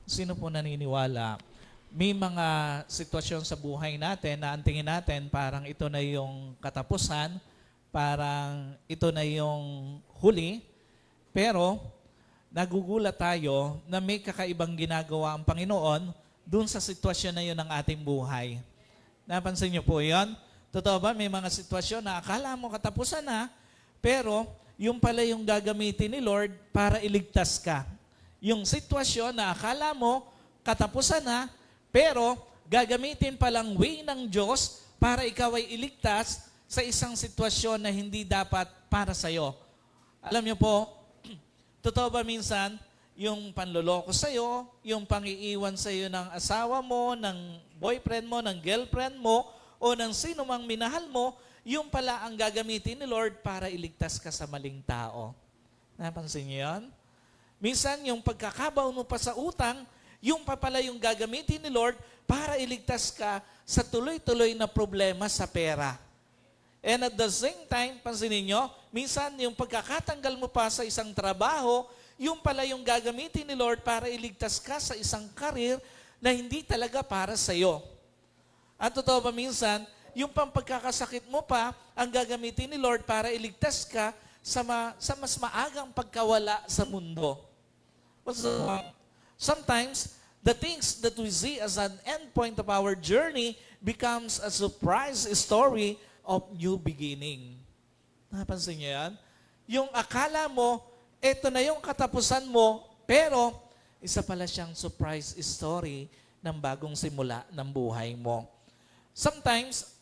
Sino po naniniwala? May mga sitwasyon sa buhay natin na ang tingin natin parang ito na yung katapusan, parang ito na yung huli, pero nagugulat tayo na may kakaibang ginagawa ang Panginoon dun sa sitwasyon na yun ng ating buhay. Napansin niyo po yun? Totoo ba? May mga sitwasyon na akala mo katapusan na, pero yung pala yung gagamitin ni Lord para iligtas ka. Yung sitwasyon na akala mo katapusan na, pero gagamitin palang way ng Diyos para ikaw ay iligtas sa isang sitwasyon na hindi dapat para sa'yo. Alam niyo po, totoo ba minsan, yung panloloko sa'yo, yung pangiiwan sa'yo ng asawa mo, ng boyfriend mo, ng girlfriend mo, o ng sino mang minahal mo, yung pala ang gagamitin ni Lord para iligtas ka sa maling tao. Napansin niyo yan? Minsan, yung pagkakabaw mo pa sa utang, yung pa pala yung gagamitin ni Lord para iligtas ka sa tuloy-tuloy na problema sa pera. And at the same time, pansinin nyo, minsan yung pagkakatanggal mo pa sa isang trabaho, yung pala yung gagamitin ni Lord para iligtas ka sa isang karir na hindi talaga para sa'yo. At totoo ba minsan, yung pampagkakasakit mo pa, ang gagamitin ni Lord para iligtas ka sa mas maagang pagkawala sa mundo. What's the point? Sometimes, the things that we see as an endpoint of our journey becomes a surprise story of new beginning. Napansin niyo yan? Yung akala mo, eto na yung katapusan mo, pero isa pala siyang surprise story ng bagong simula ng buhay mo. Sometimes,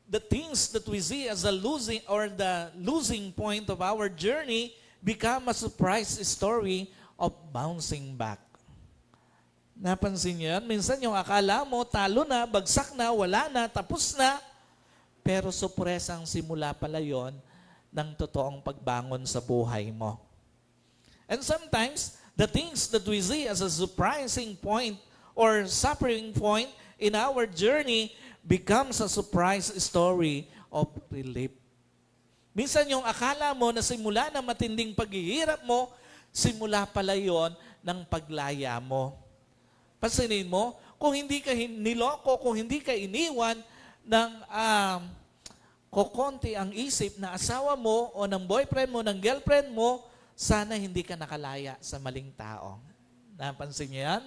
the things that we see as a losing point of our journey become a surprise story of bouncing back. Napansin niyo yan? Minsan yung akala mo, talo na, bagsak na, wala na, tapos na. Pero surpresang simula pala yon ng totoong pagbangon sa buhay mo. And sometimes, the things that we see as a surprising point or suffering point in our journey becomes a surprise story of relief. Minsan yung akala mo na simula ng matinding paghihirap mo, simula pala yon ng paglaya mo. Pansinin mo, kung hindi ka niloko, kung hindi ka iniwan ng kokonti ang isip na asawa mo o ng boyfriend mo, ng girlfriend mo, sana hindi ka nakalaya sa maling tao. Napansin niyo yan?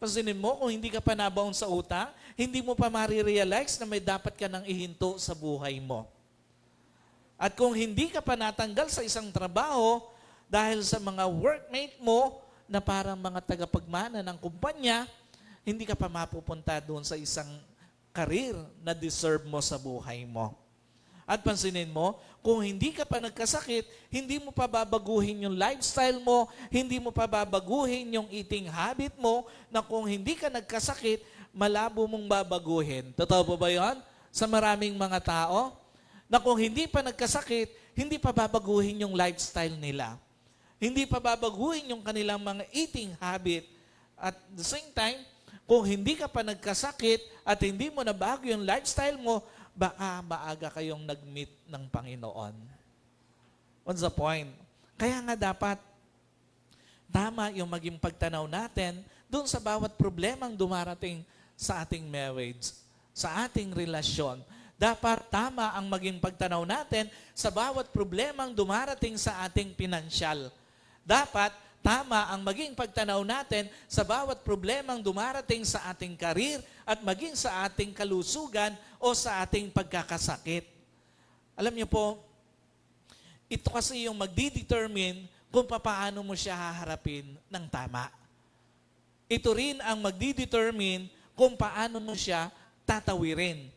Pansinin mo, kung hindi ka pa nabaon sa utang, hindi mo pa marirealize na may dapat ka nang ihinto sa buhay mo. At kung hindi ka pa natanggal sa isang trabaho dahil sa mga workmate mo na parang mga tagapagmana ng kumpanya, hindi ka pa mapupunta doon sa isang career na deserve mo sa buhay mo. At pansinin mo, kung hindi ka pa nagkasakit, hindi mo pa babaguhin yung lifestyle mo, hindi mo pa babaguhin yung eating habit mo, na kung hindi ka nagkasakit, malabo mong babaguhin. Totoo po ba yun? Sa maraming mga tao, na kung hindi pa nagkasakit, hindi pa babaguhin yung lifestyle nila. Hindi pa babaguhin yung kanilang mga eating habit. At the same time, kung hindi ka pa nagkasakit at hindi mo na bago yung lifestyle mo, baka maaga kayong nag-meet ng Panginoon. What's the point? Kaya nga dapat tama yung maging pagtanaw natin doon sa bawat problemang dumarating sa ating marriage, sa ating relasyon. Dapat tama ang maging pagtanaw natin sa bawat problemang dumarating sa ating pinansyal. Dapat tama ang maging pagtanaw natin sa bawat problemang dumarating sa ating karir at maging sa ating kalusugan o sa ating pagkakasakit. Alam niyo po, ito kasi yung magdidetermine kung paano mo siya haharapin ng tama. Ito rin ang magdidetermine kung paano mo siya tatawirin.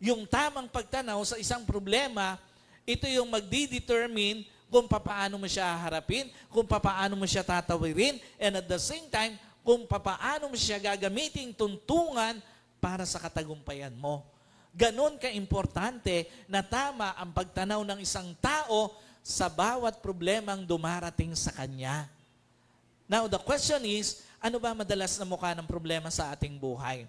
Yung tamang pagtanaw sa isang problema, ito yung magdidetermine kung paano mo siya harapin, kung paano mo siya tatawirin, and at the same time, kung paano mo siya gagamitin tuntungan para sa katagumpayan mo. Ganon ka-importante na tama ang pagtanaw ng isang tao sa bawat problemang dumarating sa kanya. Now, the question is, ano ba madalas na mukha ng problema sa ating buhay?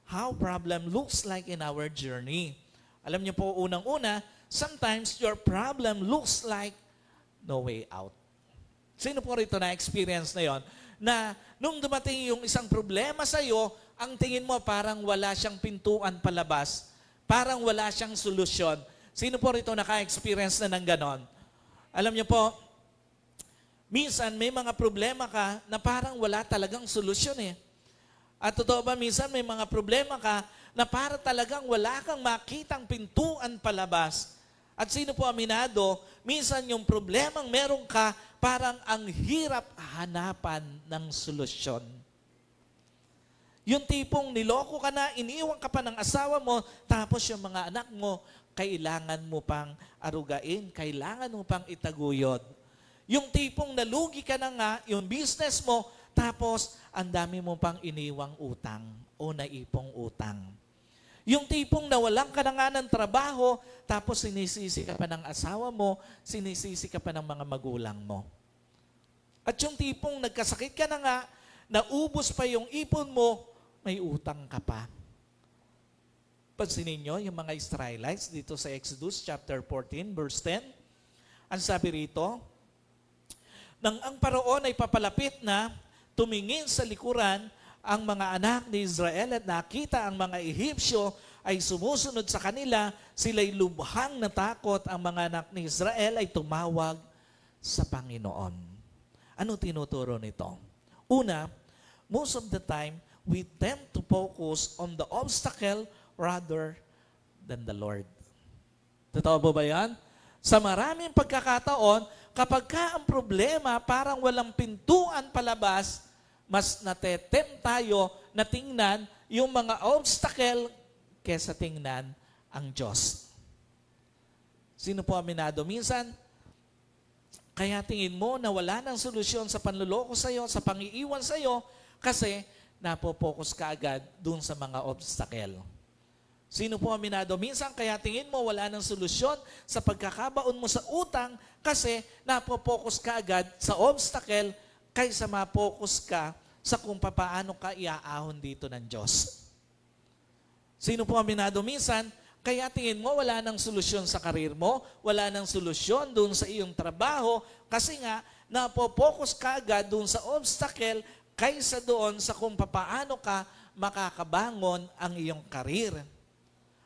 How problem looks like in our journey. Alam niyo po, unang-una, sometimes your problem looks like no way out. Sino po rito na experience na yon? Na nung dumating yung isang problema sa iyo, ang tingin mo parang wala siyang pintuan palabas, parang wala siyang solusyon. Sino po rito naka-experience na ng ganon? Alam niyo po, minsan may mga problema ka na parang wala talagang solusyon eh. At totoo ba, minsan may mga problema ka na para talagang wala kang makitang pintuan palabas. At sino po aminado, minsan yung problemang meron ka, parang ang hirap hanapan ng solusyon. Yung tipong niloko ka na, iniwan ka pa ng asawa mo, tapos yung mga anak mo, kailangan mo pang arugain, kailangan mo pang itaguyod. Yung tipong nalugi ka na nga, yung business mo, tapos ang dami mo pang iniwang utang o naipong utang. Yung tipong nawalan ka na nga ng trabaho, tapos sinisisi ka pa ng asawa mo, sinisisi ka pa ng mga magulang mo. At yung tipong nagkasakit ka na nga, naubos pa yung ipon mo, may utang ka pa. Pansinin nyo yung mga Israelites dito sa Exodus chapter 14 verse 10. Ang sabi rito, nang ang paraon ay papalapit na, tumingin sa likuran ang mga anak ni Israel at nakita ang mga Ehipsyo ay sumusunod sa kanila, sila'y lubhang natakot. Ang mga anak ni Israel ay tumawag sa Panginoon. Ano tinuturo nito? Una, most of the time, we tend to focus on the obstacle rather than the Lord. Totoo ba yan? Sa maraming pagkakataon, kapag ka ang problema parang walang pintuan palabas, mas natetempt tayo na tingnan yung mga obstacle kesa tingnan ang Diyos. Sino po aminado? Minsan, kaya tingin mo na wala nang solusyon sa panluloko sa'yo, sa pangiiwan sa'yo, kasi napopokus ka agad dun sa mga obstacle. Sino po aminado? Minsan kaya tingin mo wala nang solusyon sa pagkakabaon mo sa utang kasi napopokus ka agad sa obstacle kaysa mapokus ka sa kung paano ka iaahon dito ng Diyos. Sino po aminado? Minsan, kaya tingin mo wala nang solusyon sa karir mo, wala nang solusyon doon sa iyong trabaho kasi nga napopokus ka agad doon sa obstacle kaysa doon sa kung paano ka makakabangon ang iyong karir.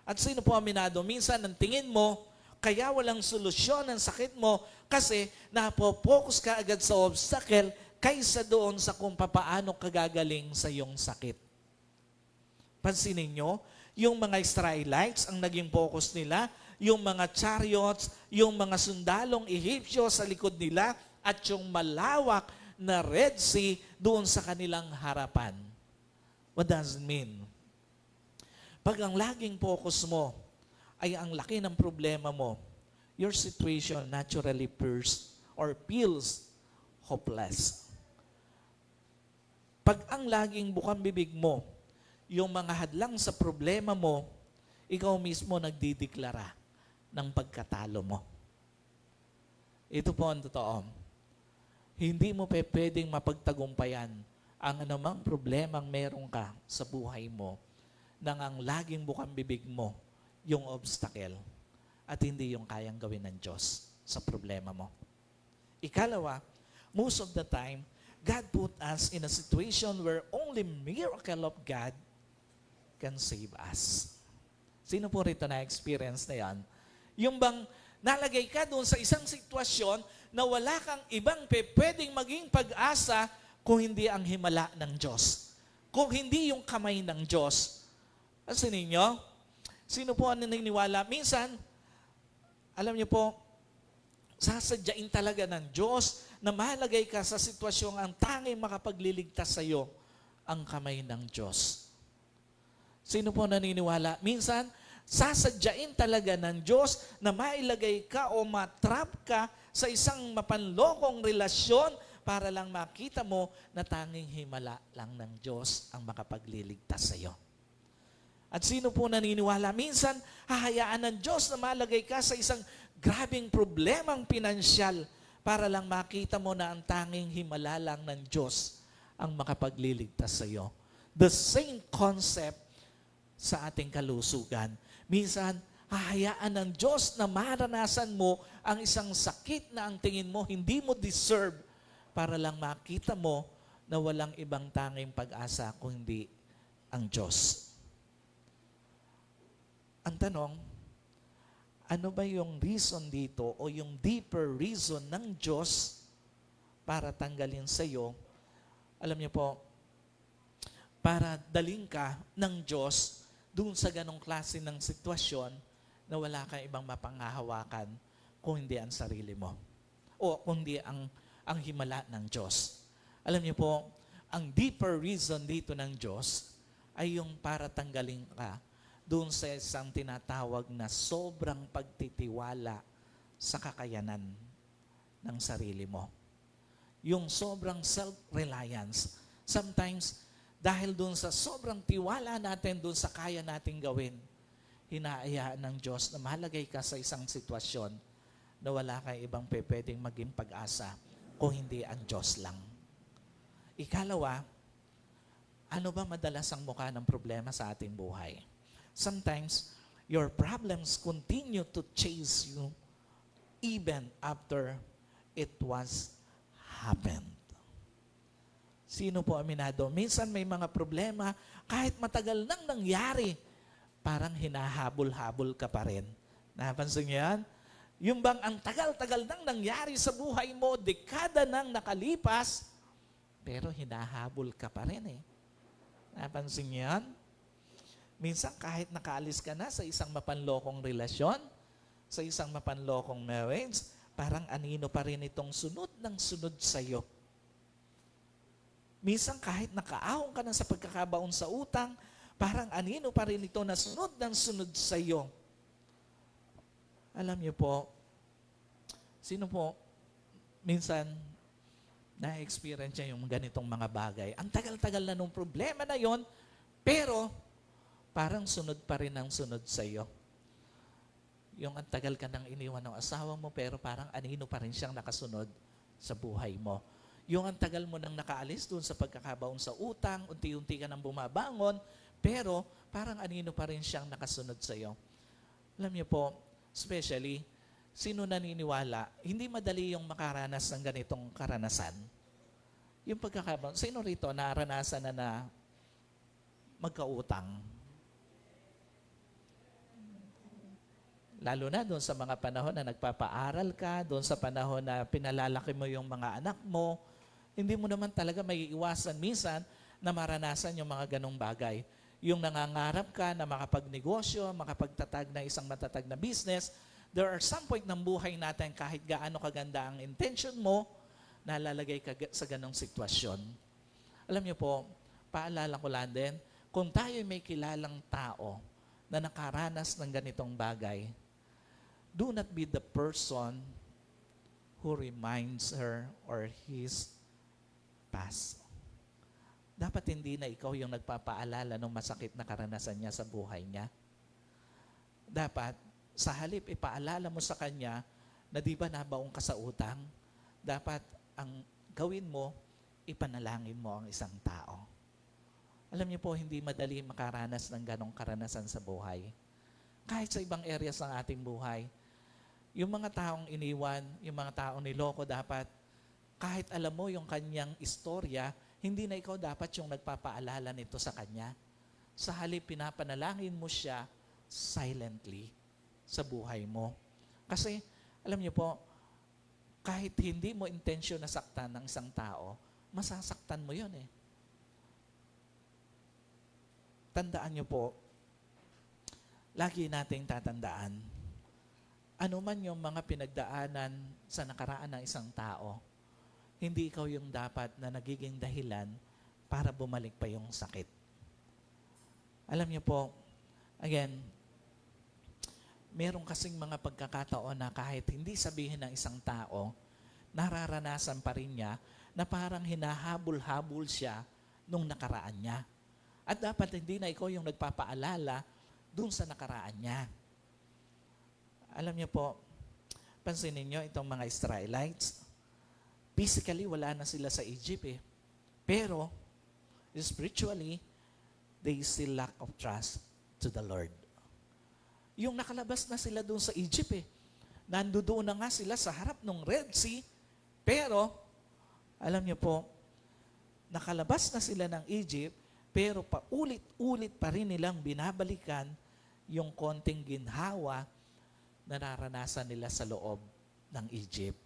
At sino po aminado? Minsan, ang tingin mo, kaya walang solusyon ang sakit mo kasi napopokus ka agad sa obstacle kaysa doon sa kung paano ka gagaling sa iyong sakit. Pansinin nyo, yung mga Israelites, ang naging focus nila, yung mga chariots, yung mga sundalong Ehipsyo sa likod nila, at yung malawak na Red Sea doon sa kanilang harapan. What does it mean? Pag ang laging focus mo ay ang laki ng problema mo, your situation naturally feels hopeless. Pag ang laging bukang bibig mo, yung mga hadlang sa problema mo, ikaw mismo nagdideklara ng pagkatalo mo. Ito po ang totoo. Hindi mo pwedeng mapagtagumpayan ang anumang problemang meron ka sa buhay mo nang ang laging bukang bibig mo yung obstacle at hindi yung kayang gawin ng Diyos sa problema mo. Ikalawa, most of the time, God put us in a situation where only miracle of God can save us. Sino po rito na-experience na yan? Yung bang nalagay ka doon sa isang sitwasyon na wala kang ibang pwedeng maging pag-asa kung hindi ang himala ng Diyos. Kung hindi yung kamay ng Diyos. Kasi ninyo, sino po ang naniniwala? Minsan, alam niyo po, sasadyain talaga ng Diyos na malagay ka sa sitwasyong ang tanging makapagliligtas sa iyo ang kamay ng Diyos. Sino po naniniwala? Minsan, sasadyain talaga ng Diyos na mailagay ka o matrap ka sa isang mapanlokong relasyon para lang makita mo na tanging himala lang ng Diyos ang makapagliligtas sa iyo. At sino po naniniwala? Minsan, hahayaan ng Diyos na malagay ka sa isang grabing problemang pinansyal para lang makita mo na ang tanging himala lang ng Diyos ang makapagliligtas sa iyo. The same concept sa ating kalusugan. Minsan, hahayaan ng Diyos na maranasan mo ang isang sakit na ang tingin mo hindi mo deserve para lang makita mo na walang ibang tanging pag-asa kung hindi ang Diyos. Ang tanong, ano ba yung reason dito o yung deeper reason ng Diyos para tanggalin sa iyo? Alam niyo po, para daling ka ng Diyos doon sa ganong klase ng sitwasyon na wala kang ibang mapanghahawakan kung hindi ang sarili mo o kung hindi ang himala ng Diyos. Alam niyo po, ang deeper reason dito ng Diyos ay yung para tanggalin ka doon sa isang tinatawag na sobrang pagtitiwala sa kakayanan ng sarili mo. Yung sobrang self-reliance. Sometimes, dahil doon sa sobrang tiwala natin doon sa kaya nating gawin, hinaayaan ng Diyos na malagay ka sa isang sitwasyon na wala kang ibang pwedeng maging pag-asa kung hindi ang Diyos lang. Ikalawa, ano ba madalas ang mukha ng problema sa ating buhay? Sometimes, your problems continue to chase you even after it was happened. Sino po aminado? Minsan may mga problema, kahit matagal nang nangyari, parang hinahabol-habol ka pa rin. Napansin niyo yan? Yung bang ang tagal-tagal nang nangyari sa buhay mo, dekada nang nakalipas, pero hinahabol ka pa rin eh. Napansin niyo yan? Minsan kahit nakaalis ka na sa isang mapanlokong relasyon, sa isang mapanlokong marriage, parang anino pa rin itong sunod ng sunod sa'yo. Minsan kahit nakaahon ka na sa pagkakabaon sa utang, parang anino pa rin ito na sunod ng sunod sa'yo. Alam niyo po, sino po minsan na-experience niya yung ganitong mga bagay? Ang tagal-tagal na nung problema na yon, pero parang sunod pa rin ang sunod sa iyo. Yung ang tagal ka nang iniwan ng asawa mo, pero parang anino pa rin siyang nakasunod sa buhay mo. Yung ang tagal mo nang nakaalis doon sa pagkakabaon sa utang, unti-unti ka nang bumabangon, pero parang anino pa rin siyang nakasunod sa iyo. Alam niyo po, especially, sino naniniwala, hindi madali yung makaranas ng ganitong karanasan. Yung pagkakabaon, sino rito naranasan na magkautang? Lalo na doon sa mga panahon na nagpapaaral ka, doon sa panahon na pinalalaki mo yung mga anak mo, hindi mo naman talaga may iwasan minsan na maranasan yung mga ganong bagay. Yung nangangarap ka na makapagnegosyo, makapagtatag na isang matatag na business, there are some point ng buhay natin kahit gaano kaganda ang intention mo, nalalagay ka sa ganong sitwasyon. Alam niyo po, paalala ko lang din, kung tayo may kilalang tao na nakaranas ng ganitong bagay, do not be the person who reminds her or his past. Dapat hindi na ikaw yung nagpapaalala ng masakit na karanasan niya sa buhay niya. Dapat, sa halip ipaalala mo sa kanya na di ba nabaong ka sa utang, dapat ang gawin mo, ipanalangin mo ang isang tao. Alam niyo po, hindi madali makaranas ng ganong karanasan sa buhay. Kahit sa ibang areas ng ating buhay, yung mga taong iniwan, yung mga taong niloko, dapat kahit alam mo yung kanyang istorya, hindi na ikaw dapat yung nagpapaalala nito sa kanya. Sa halip, pinapanalangin mo siya silently sa buhay mo. Kasi, alam niyo po, kahit hindi mo intensyon na saktan ng isang tao, masasaktan mo yun eh. Tandaan niyo po, lagi nating tatandaan, ano man yung mga pinagdaanan sa nakaraan ng isang tao, hindi ikaw yung dapat na nagiging dahilan para bumalik pa yung sakit. Alam niyo po, again, meron kasing mga pagkakataon na kahit hindi sabihin ng isang tao, nararanasan pa rin niya na parang hinahabol-habol siya nung nakaraan niya. At dapat hindi na ikaw yung nagpapaalala dun sa nakaraan niya. Alam niyo po, pansinin niyo itong mga Israelites, physically wala na sila sa Egypt eh. Pero, spiritually, they still lack of trust to the Lord. Yung nakalabas na sila doon sa Egypt eh. Nandoon na nga sila sa harap ng Red Sea, pero Alam niyo po, nakalabas na sila ng Egypt, pero paulit-ulit pa rin nilang binabalikan yung konting ginhawa na naranasan nila sa loob ng Egypt.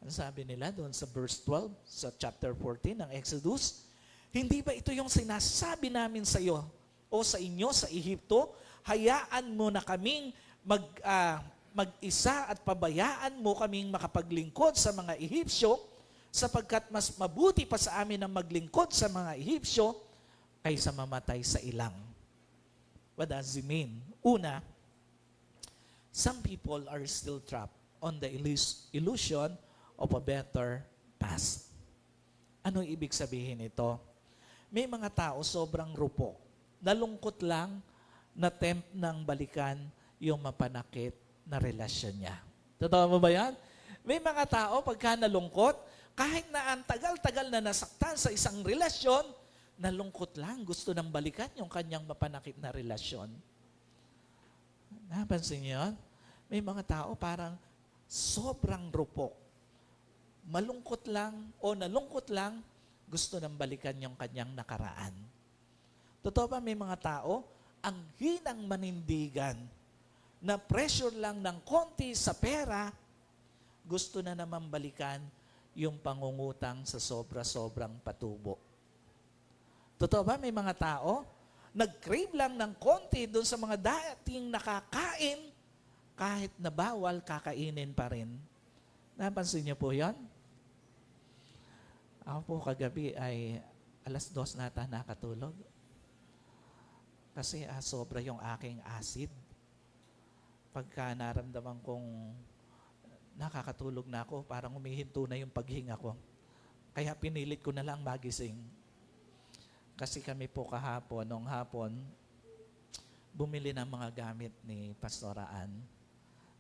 Ano sabi nila doon sa verse 12, sa chapter 14 ng Exodus? Hindi ba ito yung sinasabi namin sa iyo o sa inyo sa Ehipto? Hayaan mo na kaming mag-isa at pabayaan mo kaming makapaglingkod sa mga Ehipsyo, sapagkat mas mabuti pa sa amin ang maglingkod sa mga Ehipsyo kaysa mamatay sa ilang. What does it mean? Una, some people are still trapped on the illusion of a better past. Ano ibig sabihin ito? May mga tao sobrang rupok, nalungkot lang na tempt ng balikan yung mapanakit na relasyon niya. Totoo mo ba yan? May mga tao pagka nalungkot, kahit na ang tagal-tagal na nasaktan sa isang relasyon, nalungkot lang, gusto nang balikan yung kanyang mapanakit na relasyon. Napansin niyo yun? May mga tao parang sobrang rupok. Malungkot lang o nalungkot lang, gusto nang balikan yung kanyang nakaraan. Totoo ba may mga tao, ang hinang manindigan, na pressure lang ng konti sa pera, gusto na naman balikan yung pangungutang sa sobra-sobrang patubo. Totoo ba may mga tao, nag-crave lang ng konti doon sa mga dating nakakain, kahit na bawal, kakainin pa rin. Napansin niyo po yan? Ako po kagabi ay 2:00 nata nakatulog. Kasi sobra yung aking acid. Pagka naramdaman kong nakakatulog na ako, parang humihinto na yung paghinga ko. Kaya pinilit ko na lang magising. Kasi kami po kahapon, nung hapon, bumili ng mga gamit ni Pastora Ann.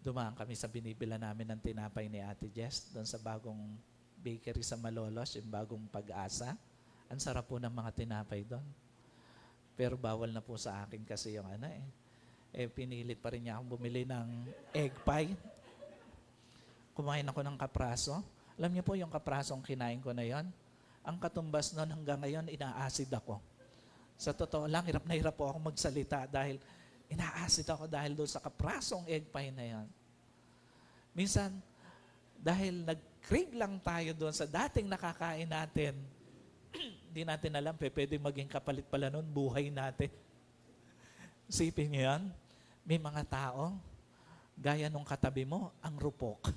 Dumaan kami sa binibila namin ng tinapay ni Ate Jess, doon sa bagong bakery sa Malolos, yung bagong Pag-asa. Ang sarap po ng mga tinapay doon. Pero bawal na po sa akin kasi yung pinilit pa rin niya akong bumili ng egg pie. Kumain ako ng kapraso. Alam niyo po yung kaprasong kinain ko na yon, ang katumbas nun hanggang ngayon, ina-acid ako. Sa totoo lang, hirap na hirap po ako magsalita dahil ina-acid ako dahil doon sa kaprasong egg pie na yon. Minsan, dahil nag-crave lang tayo doon sa dating nakakain natin, hindi natin alam, pwede maging kapalit pala nun, buhay natin. Isipin niyo yan, may mga tao, gaya nung katabi mo, ang rupok.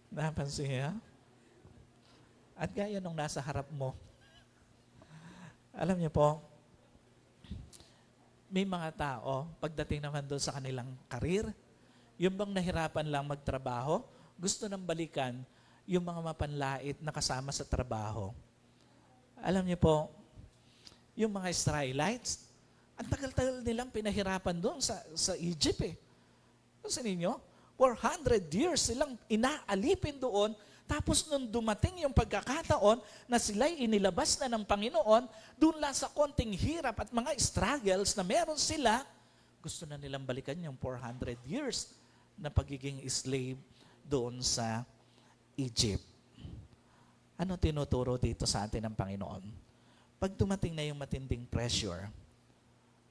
Napansin niyo yan? At gaya nung nasa harap mo. Alam niyo po, may mga tao, pagdating naman doon sa kanilang karir, yung bang nahirapan lang magtrabaho, gusto nang balikan yung mga mapanlait na kasama sa trabaho. Alam niyo po, yung mga Israelites, ang tagal-tagal nilang pinahirapan doon sa Egypt eh. Kasi ninyo, 400 years silang inaalipin doon. Tapos nung dumating yung pagkakataon na sila'y inilabas na ng Panginoon, doon lang sa konting hirap at mga struggles na meron sila, gusto na nilang balikan yung 400 years na pagiging slave doon sa Egypt. Ano tinuturo dito sa atin ng Panginoon? Pag dumating na yung matinding pressure,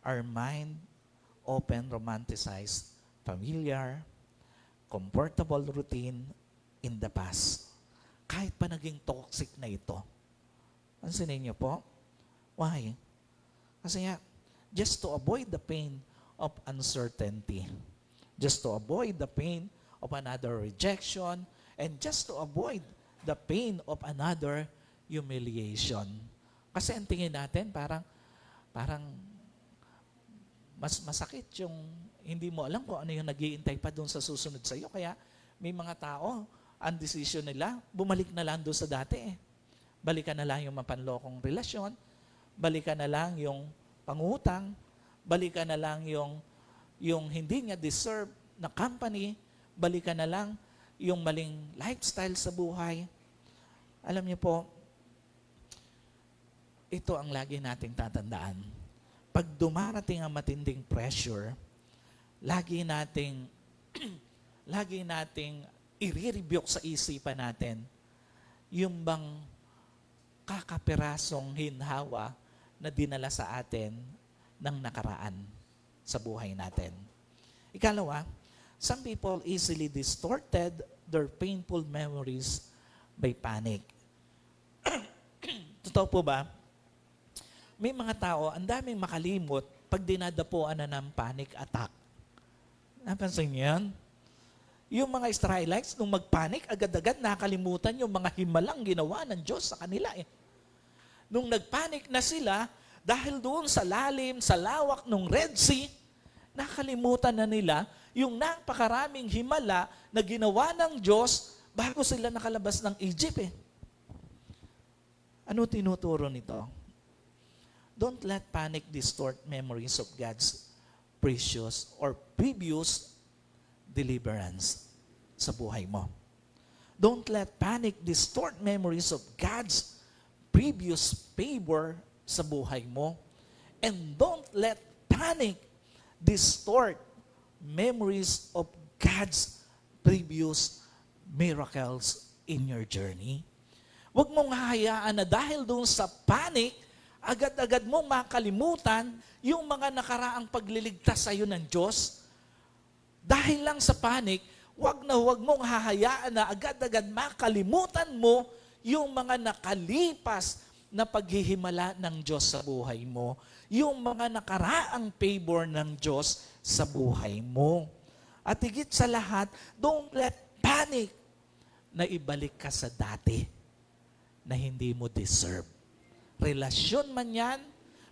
our mind often romanticized familiar, comfortable routine in the past. Kahit pa naging toxic na ito. Pansinin niyo po? Why? Kasi nga, just to avoid the pain of uncertainty, just to avoid the pain of another rejection, and just to avoid the pain of another humiliation. Kasi ang tingin natin, parang mas masakit yung hindi mo alam kung ano yung nag-iintay pa doon sa susunod sa iyo. Kaya may mga tao, ang decision nila, bumalik na lang doon sa dati eh. Balikan na lang yung mapanlokong relasyon, balikan na lang yung pangutang, balikan na lang yung hindi niya deserve na company, balikan na lang yung maling lifestyle sa buhay. Alam niyo po, ito ang lagi nating tatandaan. Pag dumarating ang matinding pressure, lagi nating i-rebuke sa isipan natin yung bang kakapirasong hinhawa na dinala sa atin ng nakaraan sa buhay natin. Ikalawa, some people easily distorted their painful memories by panic. Totoo po ba? May mga tao, ang daming makalimot pag dinadapuan na ng panic attack. Napansin niyo yan? Yung mga Israelites, nung magpanic, agad-agad nakalimutan yung mga himalang ginawa ng Diyos sa kanila. Nung nagpanic na sila, dahil doon sa lalim, sa lawak ng Red Sea, nakalimutan na nila yung napakaraming himala na ginawa ng Diyos bago sila nakalabas ng Egypt. Ano tinuturo nito? Don't let panic distort memories of God's precious or previous deliverance sa buhay mo. Don't let panic distort memories of God's previous favor sa buhay mo. And don't let panic distort memories of God's previous miracles in your journey. Huwag mong hahayaan na dahil doon sa panic, agad-agad mong makalimutan yung mga nakaraang pagliligtas sa iyo ng Diyos. Dahil lang sa panic, huwag mong hahayaan na agad-agad makalimutan mo yung mga nakalipas na paghihimala ng Diyos sa buhay mo. Yung mga nakaraang favor ng Diyos sa buhay mo. At higit sa lahat, don't let panic na ibalik ka sa dati na hindi mo deserve. Relasyon man yan,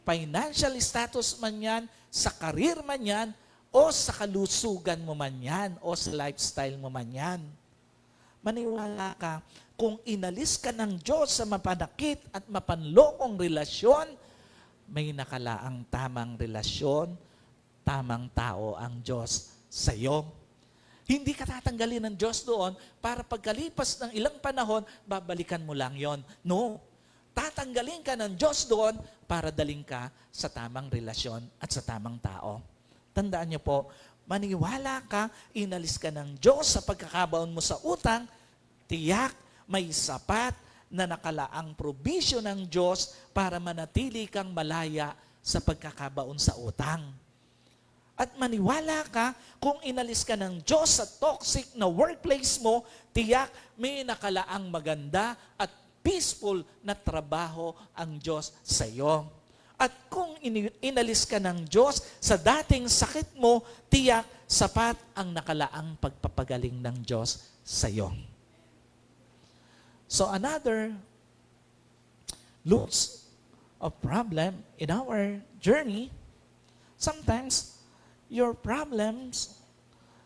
financial status man yan, sa career man yan, o sa kalusugan mo man yan, o sa lifestyle mo man yan. Maniwala ka, kung inalis ka ng Diyos sa mapanakit at mapanlokong relasyon, may nakalaang tamang relasyon, tamang tao ang Diyos sa iyo. Hindi ka tatanggalin ng Diyos doon para pagkalipas ng ilang panahon, babalikan mo lang yon. No. Tatanggalin ka ng Diyos doon para daling ka sa tamang relasyon at sa tamang tao. Tandaan niyo po, maniwala ka, inalis ka ng Diyos sa pagkakabaon mo sa utang, tiyak may sapat na nakalaang provision ng Diyos para manatili kang malaya sa pagkakabaon sa utang. At maniwala ka, kung inalis ka ng Diyos sa toxic na workplace mo, tiyak may nakalaang maganda at peaceful na trabaho ang Diyos sa iyo. At kung inalis ka ng Diyos sa dating sakit mo, tiyak sapat ang nakalaang pagpapagaling ng Diyos sa iyo. So another roots of problem in our journey, sometimes your problems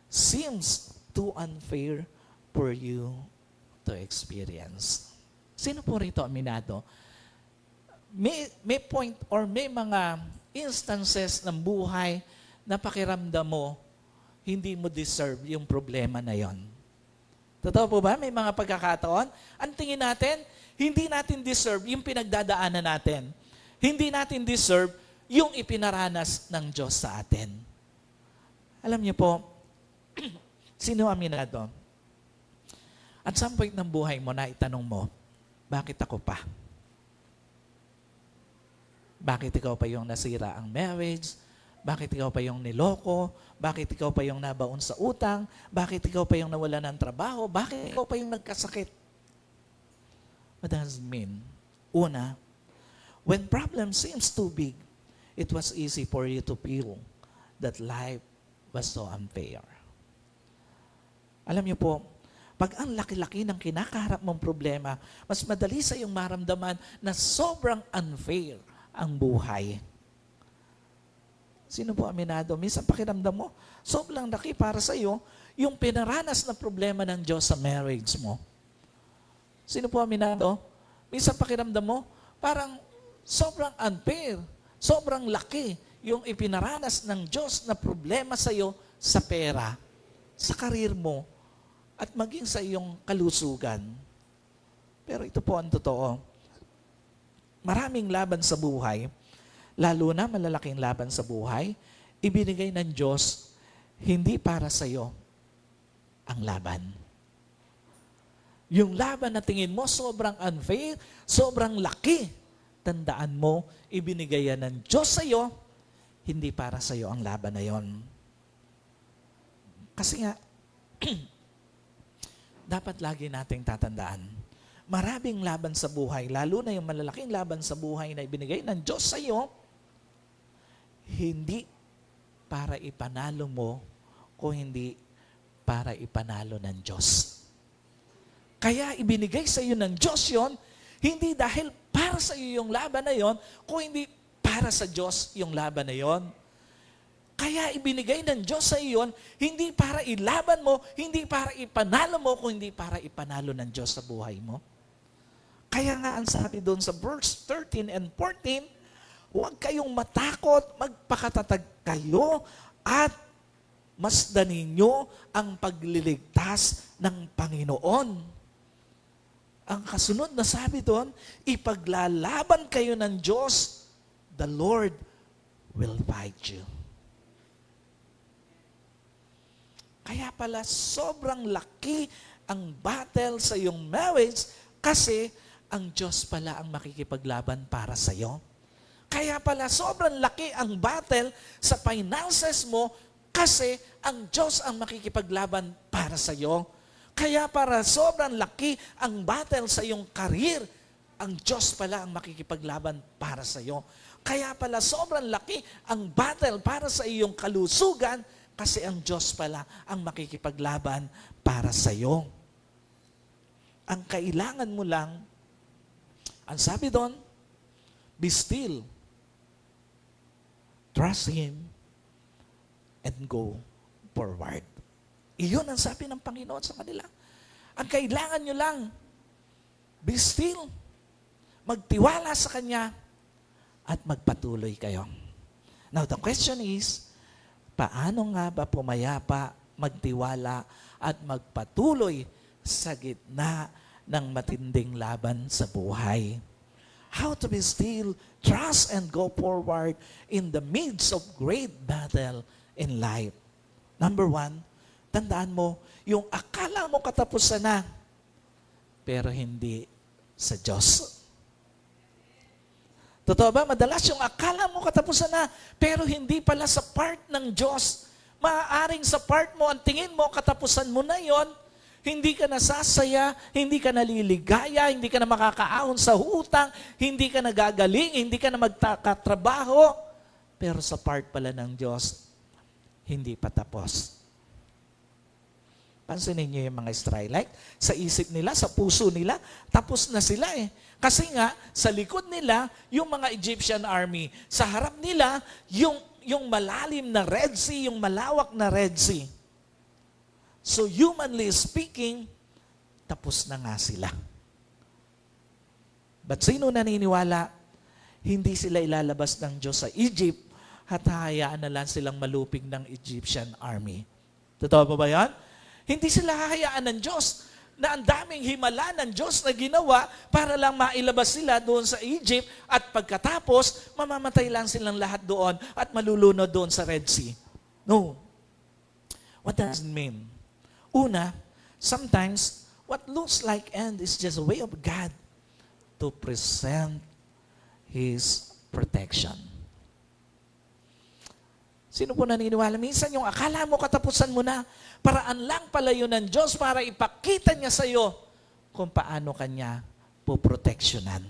seems too unfair for you to experience. Sino po rito aminado? May point or may mga instances ng buhay na pakiramdam mo, hindi mo deserve yung problema na yon. Totoo po ba? May mga pagkakataon, ang tingin natin, hindi natin deserve yung pinagdadaanan natin. Hindi natin deserve yung ipinaranas ng Diyos sa atin. Alam niyo po, sino aminado? At some point ng buhay mo na itanong mo, bakit ako pa? Bakit ikaw pa yung nasira ang marriage? Bakit ikaw pa yung niloko? Bakit ikaw pa yung nabaon sa utang? Bakit ikaw pa yung nawala ng trabaho? Bakit ikaw pa yung nagkasakit? What does it mean? Una, when problem seems too big, it was easy for you to feel that life was so unfair. Alam niyo po, pag ang laki-laki ng kinakaharap mong problema, mas madali sa iyong maramdaman na sobrang unfair ang buhay. Sino po aminado? Minsan pakiramdam mo, sobrang laki para sa iyo yung pinaranas na problema ng Diyos sa marriage mo. Sino po aminado? Minsan pakiramdam mo, parang sobrang unfair, sobrang laki yung ipinaranas ng Diyos na problema sa iyo sa pera, sa karir mo, at maging sa iyong kalusugan. Pero ito po ang totoo. Maraming laban sa buhay, lalo na malalaking laban sa buhay, ibinigay ng Diyos hindi para sa iyo ang laban. Yung laban na tingin mo sobrang unfair, sobrang laki, tandaan mo, ibinigay yan ng Diyos sa iyo, hindi para sa iyo ang laban na yon. Kasi nga, dapat lagi nating tatandaan, maraming laban sa buhay, lalo na yung malalaking laban sa buhay na ibinigay ng Diyos sa iyo, hindi para ipanalo mo, kung hindi para ipanalo ng Diyos. Kaya ibinigay sa iyo ng Diyos yon, hindi dahil para sa iyo yung laban na yon, kung hindi para sa Diyos yung laban na yon. Kaya ibinigay ng Diyos sa iyo yun, hindi para ilaban mo, hindi para ipanalo mo, kung hindi para ipanalo ng Diyos sa buhay mo. Kaya nga ang sabi doon sa verse 13 and 14, huwag kayong matakot, magpakatatag kayo, at masdan ninyo ang pagliligtas ng Panginoon. Ang kasunod na sabi doon, ipaglalaban kayo ng Diyos, the Lord will fight you. Kaya pala sobrang laki ang battle sa iyong marriage kasi ang Diyos pala ang makikipaglaban para sa iyo. Kaya pala sobrang laki ang battle sa finances mo kasi ang Diyos ang makikipaglaban para sa iyo. Kaya para sobrang laki ang battle sa iyong career, ang Diyos pala ang makikipaglaban para sa iyo. Kaya pala sobrang laki ang battle para sa iyong kalusugan kasi ang Diyos pala ang makikipaglaban para sa iyo. Ang kailangan mo lang, ang sabi doon, be still, trust Him, and go forward. Iyon ang sabi ng Panginoon sa kanila. Ang kailangan nyo lang, be still, magtiwala sa Kanya, at magpatuloy kayo. Now, the question is, paano nga ba pumayapa, magtiwala, at magpatuloy sa gitna ng matinding laban sa buhay? How to be still, trust, and go forward in the midst of great battle in life. Number one, tandaan mo, yung akala mo katapusan na, pero hindi sa Diyos. Totoo ba? Madalas yung akala mo katapusan na, pero hindi pala sa part ng Diyos. Maaaring sa part mo, ang tingin mo, katapusan mo na yon, hindi ka nasasaya, hindi ka naliligaya, hindi ka na makakaahon sa utang, hindi ka nagagaling, hindi ka na magtatrabaho. Pero sa part pala ng Diyos, hindi pa tapos. Pansinin niyo yung mga Israelite, sa isip nila, sa puso nila, tapos na sila eh. Kasi nga, sa likod nila, yung mga Egyptian army. Sa harap nila, yung malalim na Red Sea, yung malawak na Red Sea. So humanly speaking, tapos na nga sila. But sino naniniwala, hindi sila ilalabas ng Diyos sa Egypt at hahayaan na lang silang malupig ng Egyptian army? Totoo ba yan? Hindi sila hahayaan ng Diyos na ang daming himala ng Diyos na ginawa para lang mailabas sila doon sa Egypt at pagkatapos, mamamatay lang silang lahat doon at malulunod doon sa Red Sea. No. What does it mean? Una, sometimes, what looks like end is just a way of God to present His protection. Sino po naniniwala? Minsan yung akala mo katapusan mo na, paraan lang pala yun ng Diyos para ipakita niya sa iyo kung paano kanya poproteksyonan.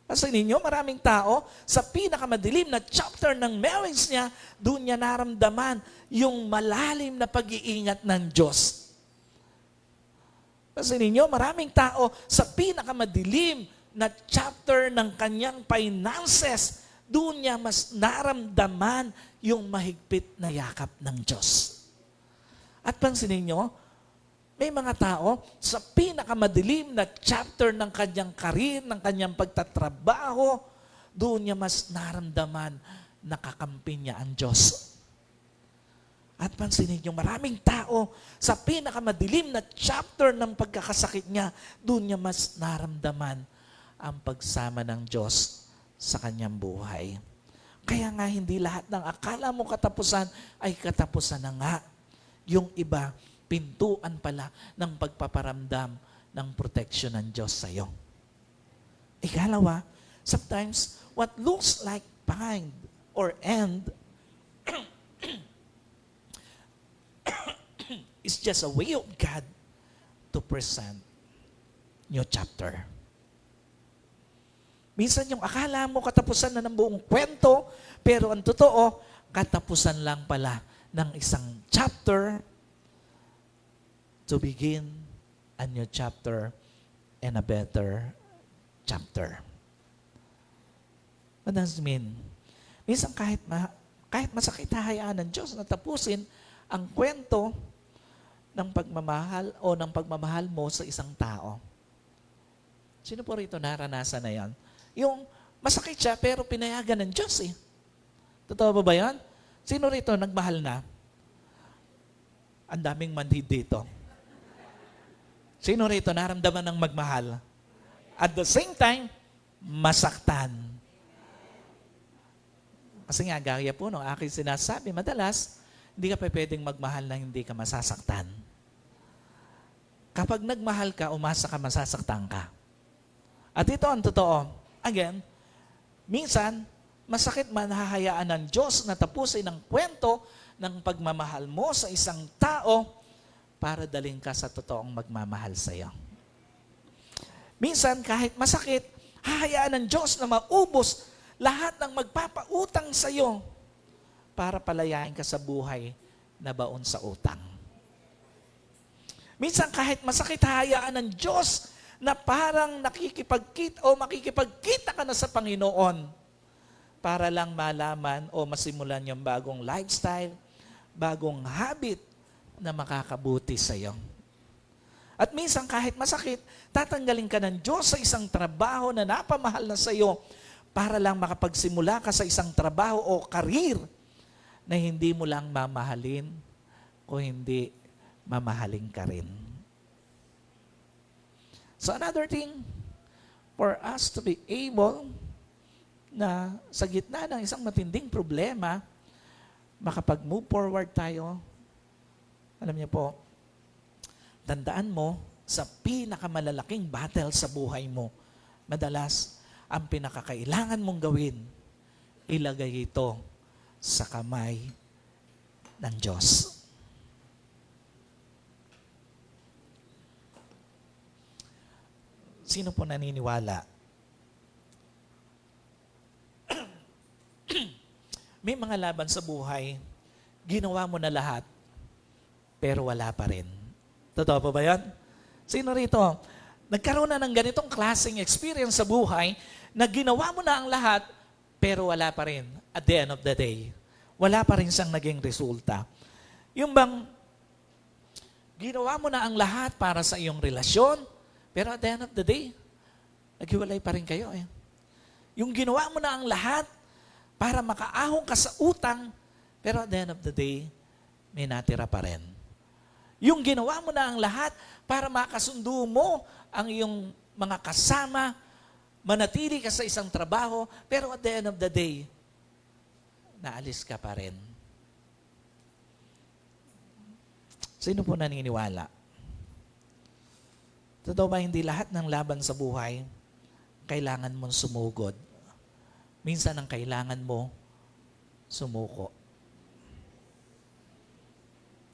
Kasi ninyo, maraming tao, sa pinakamadilim na chapter ng marriage niya, doon niya naramdaman yung malalim na pag-iingat ng Diyos. Kasi ninyo, maraming tao, sa pinakamadilim na chapter ng kanyang finances, doon niya mas naramdaman yung mahigpit na yakap ng Diyos. At pansinin nyo, may mga tao sa pinakamadilim na chapter ng kanyang karir, ng kanyang pagtatrabaho, doon niya mas naramdaman na kakampi niya ang Diyos. At pansinin nyo, maraming tao sa pinakamadilim na chapter ng pagkakasakit niya, doon niya mas naramdaman ang pagsama ng Diyos sa kanyang buhay. Kaya nga hindi lahat ng akala mo katapusan ay katapusan na nga. Yung iba, pintuan pala ng pagpaparamdam ng protection ng Diyos sa iyo. Ikalawa, sometimes what looks like bind or end is just a way of God to present new chapter. Minsan yung akala mo katapusan na ng buong kwento, pero ang totoo, katapusan lang pala ng isang chapter to begin a new chapter and a better chapter. What does it mean? Minsan kahit masakit, hahayaan ng Diyos na tapusin ang kwento ng pagmamahal o ng pagmamahal mo sa isang tao. Sino po rito naranasan na yan? Yung masakit siya pero pinayagan ng Diyos eh. Totoo ba yan? Sino rito nagmahal na? Ang daming manhid dito. Sino rito naramdaman ng magmahal? At the same time, masaktan. Kasi nga, gaya po no, aking sinasabi, madalas, hindi ka pa pwedeng magmahal na hindi ka masasaktan. Kapag nagmahal ka, umasa ka, masasaktan ka. At ito ang totoo. Again, minsan, masakit man hahayaan ng Diyos na tapusin ang kwento ng pagmamahal mo sa isang tao para dalhin ka sa totoong magmamahal sa iyo. Minsan, kahit masakit, hahayaan ng Diyos na maubos lahat ng magpapautang sa iyo para palayain ka sa buhay na baon sa utang. Minsan, kahit masakit, hahayaan ng Diyos na parang nakikipagkita o makikipagkita ka na sa Panginoon para lang malaman o masimulan yung bagong lifestyle, bagong habit na makakabuti sa iyo. At minsan kahit masakit, tatanggalin ka ng Diyos sa isang trabaho na napamahal na sa iyo para lang makapagsimula ka sa isang trabaho o karir na hindi mo lang mamahalin o hindi mamahalin ka rin. So another thing, for us to be able na sa gitna ng isang matinding problema, makapag-move forward tayo, alam niyo po, tandaan mo, sa pinakamalalaking battle sa buhay mo, madalas, ang pinakakailangan mong gawin, ilagay ito sa kamay ng Diyos. Sino po naniniwala? May mga laban sa buhay, ginawa mo na lahat, pero wala pa rin. Totoo po ba yan? Sino rito? Nagkaroon na ng ganitong klaseng experience sa buhay na ginawa mo na ang lahat, pero wala pa rin at the end of the day. Wala pa rin siyang naging resulta. Yung bang ginawa mo na ang lahat para sa iyong relasyon, pero at the end of the day, naghiwalay pa rin kayo eh. Yung ginawa mo na ang lahat para makaahon ka sa utang, pero at the end of the day, may natira pa rin. Yung ginawa mo na ang lahat para makasundo mo ang iyong mga kasama, manatili ka sa isang trabaho, pero at the end of the day, naalis ka pa rin. Sino po naniniwala? Totoo ba hindi lahat ng laban sa buhay, kailangan mong sumugod? Minsan ang kailangan mo, sumuko.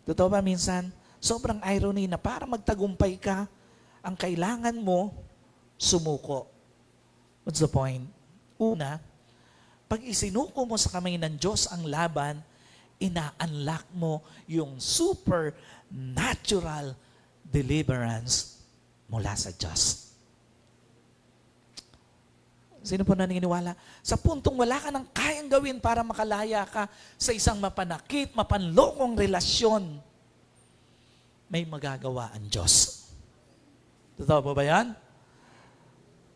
Totoo ba minsan, sobrang irony na para magtagumpay ka, ang kailangan mo, sumuko. What's the point? Una, pag isinuko mo sa kamay ng Diyos ang laban, ina-unlock mo yung supernatural deliverance mula sa Diyos. Sino po naniniwala? Sa puntong wala ka nang kayang gawin para makalaya ka sa isang mapanakit, mapanlokong relasyon, may magagawa ang Diyos. Totoo po ba yan?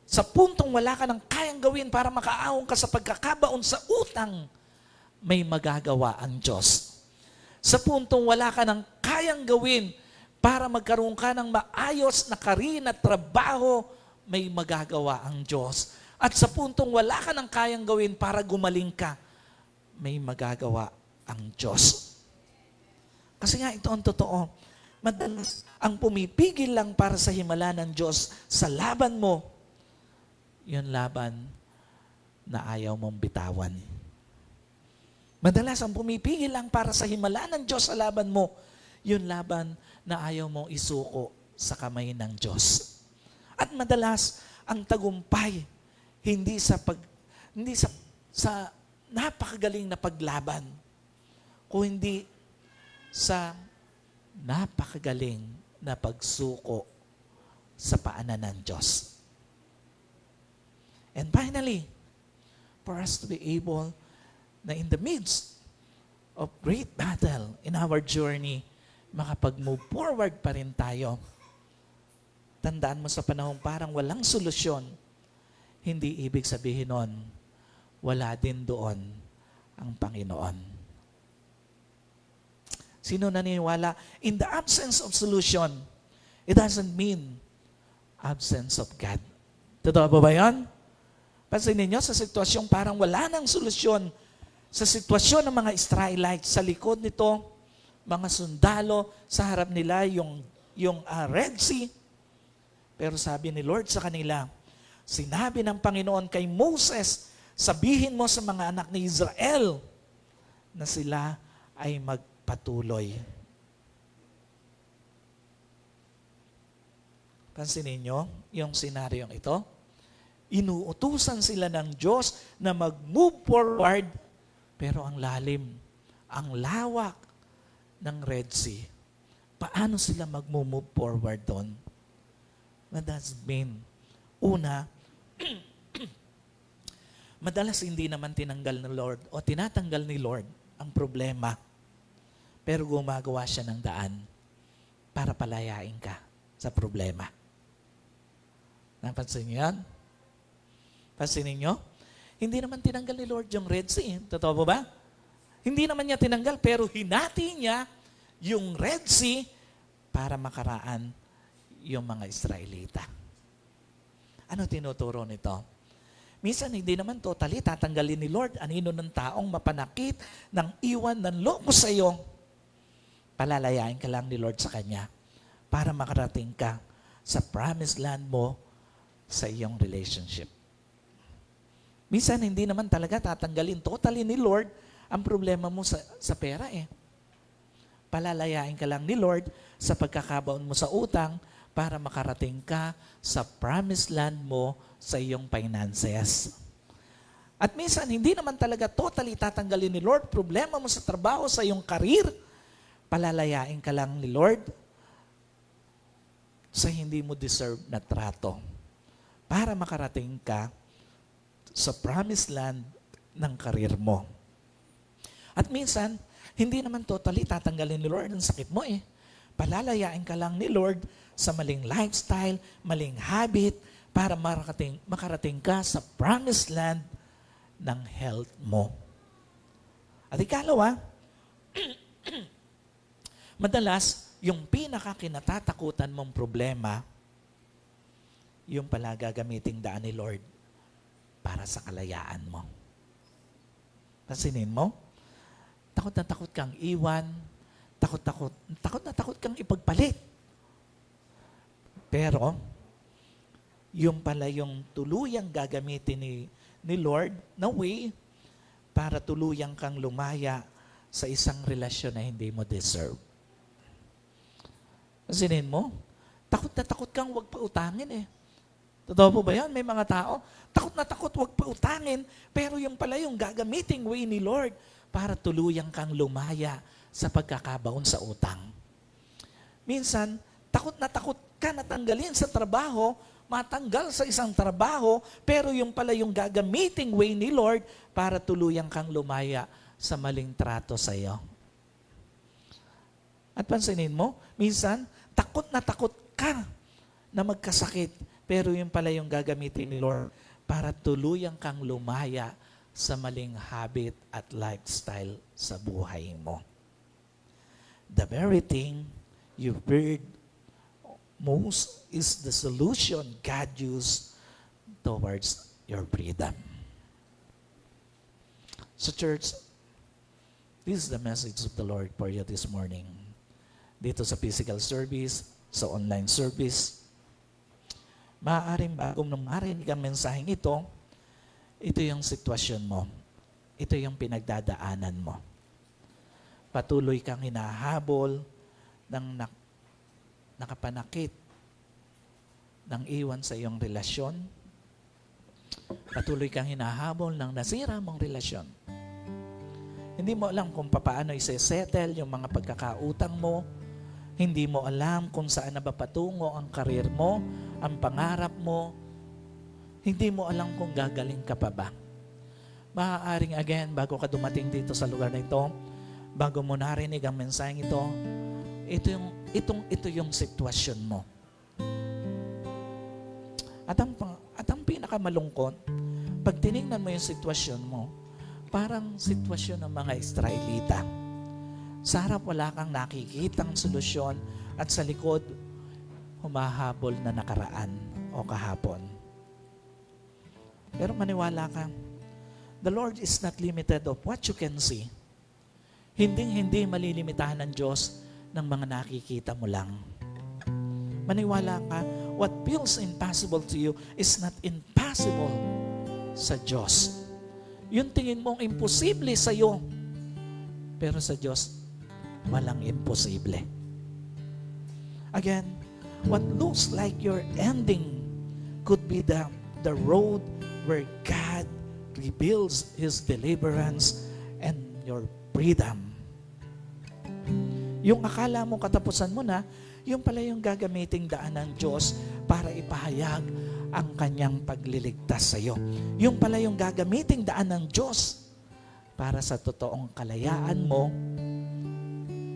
Sa puntong wala ka nang kayang gawin para makaahon ka sa pagkakabaon sa utang, may magagawa ang Diyos. Sa puntong wala ka nang kayang gawin para magkaroon ka ng maayos na karir at trabaho, may magagawa ang Diyos. At sa puntong wala ka nang kayang gawin para gumaling ka, may magagawa ang Diyos. Kasi nga ito ang totoo. Madalas, ang pumipigil lang para sa himala ng Diyos sa laban mo, yun laban na ayaw mong bitawan. Madalas, ang pumipigil lang para sa himala ng Diyos sa laban mo, yun laban na ayaw mong isuko sa kamay ng Diyos. At madalas, ang tagumpay, hindi sa napakagaling na paglaban, kundi sa napakagaling na pagsuko sa paanan ng Diyos. And finally, for us to be able na in the midst of great battle in our journey, makapag-move forward pa rin tayo. Tandaan mo sa panahong parang walang solusyon, hindi ibig sabihin nun, wala din doon ang Panginoon. Sino naniniwala? In the absence of solution, it doesn't mean absence of God. Totoo ba yan? Pansinin niyo, sa sitwasyong parang wala nang solusyon, sa sitwasyon ng mga Israelites, sa likod nito, mga sundalo, sa harap nila yung Red Sea. Pero sabi ni Lord sa kanila, sinabi ng Panginoon kay Moses, sabihin mo sa mga anak ni Israel na sila ay magpatuloy. Pansinin nyo yung senaryong ito. Inuutusan sila ng Diyos na mag-move forward, pero ang lalim, ang lawak ng Red Sea. Paano sila mag-move forward doon? What does it mean? Una, madalas hindi naman tinanggal ng Lord o tinatanggal ni Lord ang problema, pero gumagawa siya ng daan para palayain ka sa problema. Napansin niyo yan? Pansinin niyo? Hindi naman tinanggal ni Lord yung Red Sea. Totoo ba? Hindi naman niya tinanggal, pero hinati niya yung Red Sea para makaraan yung mga Israelita. Ano tinuturo nito? Minsan hindi naman totally tatanggalin ni Lord anino ng taong mapanakit ng iwan ng loko sa iyo. Palalayain ka lang ni Lord sa Kanya para makarating ka sa promised land mo sa iyong relationship. Minsan hindi naman talaga tatanggalin totally ni Lord ang problema mo sa pera eh. Palalayain ka lang ni Lord sa pagkakabaon mo sa utang para makarating ka sa promised land mo sa iyong finances. At minsan, hindi naman talaga totally tatanggalin ni Lord problema mo sa trabaho, sa iyong career. Palalayain ka lang ni Lord sa hindi mo deserve na trato para makarating ka sa promised land ng career mo. At minsan, hindi naman totally tatanggalin ni Lord ang sakit mo eh. Palalayain ka lang ni Lord sa maling lifestyle, maling habit, para makarating ka sa promised land ng health mo. At ikalawa, madalas, yung pinakakinatatakutan mong problema, yung pala gagamiting daan ni Lord para sa kalayaan mo. Pansinin mo, takot na takot kang iwan, takot na takot kang ipagpalit. Pero, yung pala yung tuluyang gagamitin ni Lord na way para tuluyang kang lumaya sa isang relasyon na hindi mo deserve. Pansinin mo, takot na takot kang wag pautangin eh. Totoo po ba yan? May mga tao, takot na takot wag pautangin, pero yung pala yung gagamiting way ni Lord para tuluyang kang lumaya sa pagkakabaon sa utang. Minsan, takot na takot ka natanggalin sa trabaho, matanggal sa isang trabaho, pero yung pala yung gagamiting way ni Lord para tuluyang kang lumaya sa maling trato sa iyo. At pansinin mo, minsan, takot na takot ka na magkasakit, pero yung pala yung gagamitin ni Lord para tuluyang kang lumaya sa maling habit at lifestyle sa buhay mo. The very thing you feared most is the solution God used towards your freedom. So church, this is the message of the Lord for you this morning. dito sa physical service, sa online service. Maaaring bago nung marinig ang mensaheng ito yung sitwasyon mo. Ito yung pinagdadaanan mo. Patuloy kang hinahabol ng nakapanakit ng iwan sa iyong relasyon. Patuloy kang hinahabol ng nasira mong relasyon. Hindi mo alam kung paano i-settle yung mga pagkakautang mo. Hindi mo alam kung saan na ba patungo ang karir mo, ang pangarap mo. Hindi mo alam kung gagaling ka pa ba. Maaaring again, bago ka dumating dito sa lugar na ito, bago mo narinig ang mensaheng ito yung sitwasyon mo. At ang pinakamalungkot, pag tinignan mo yung sitwasyon mo, parang sitwasyon ng mga Israelita. Sa harap wala kang nakikitang solusyon at sa likod, humahabol na nakaraan o kahapon. Pero maniwala ka, the Lord is not limited of what you can see. Hindi malilimitahan ng Diyos ng mga nakikita mo lang. Maniwala ka, what feels impossible to you is not impossible sa Diyos. Yung tingin mong imposible sa iyo, pero sa Diyos, walang imposible. Again, what looks like your ending could be the road where God reveals His deliverance and your freedom. Yung akala mo katapusan mo na, yung pala yung gagamiting daan ng Diyos para ipahayag ang kanyang pagliligtas sa iyo. Yung pala yung gagamiting daan ng Diyos para sa totoong kalayaan mo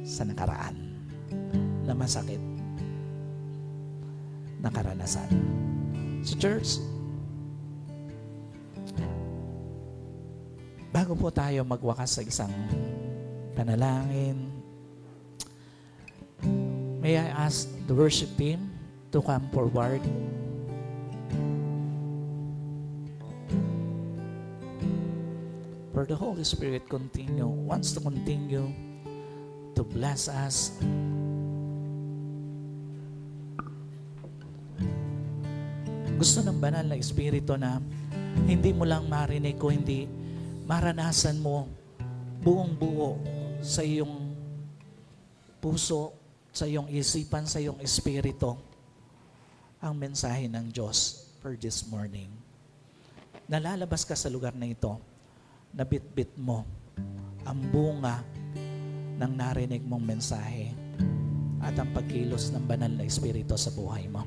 sa nakaraan na masakit na karanasan. So church, bago po tayo magwakas sa isang panalangin, may I ask the worship team to come forward. For the Holy Spirit wants to continue to bless us. Gusto ng banal na Espiritu na hindi mo lang marinig ko, hindi maranasan mo buong buo sa iyong puso, sa iyong isipan, sa iyong espiritu ang mensahe ng Diyos for this morning. Nalalabas ka sa lugar na ito, nabitbit mo ang bunga ng narinig mong mensahe at ang pagkilos ng banal na Espiritu sa buhay mo.